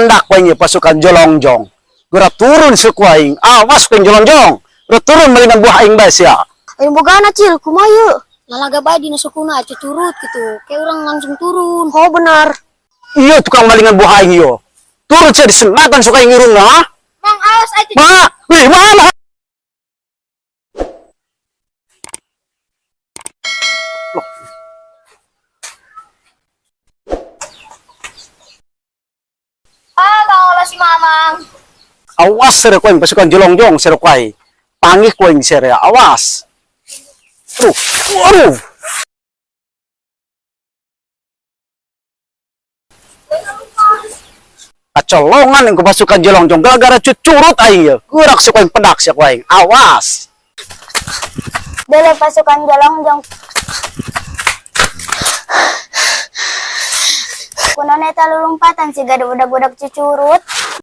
pendak kuing pasukan Jolongjong. Gura turun sekuaing. Awas kuing Jolongjong. Gura turun melinan buah aing bas ya. Ayo boga na cil, kumayu. Lalaga bayi di nasukuna aja turut gitu. Kayak orang langsung turun. Oh benar. Iyo tukang malingan buah aing iyo. Turun saya disenatan suka ingirung na. Mang awas aja. Ma, wih, mana? Halo si Mamang. Awas sere kuing pasukan Jolongjong sere kuai. Pangih kuing sere, awas. Waduh. Kacolongan yang pasukan Jolongjong gara-gara cucurut aing ya. Gurak si kuing pedak si kuing. Awas. Dele pasukan Jolongjong. Kuna neta lulumpatan si gada budak-budak cucurut.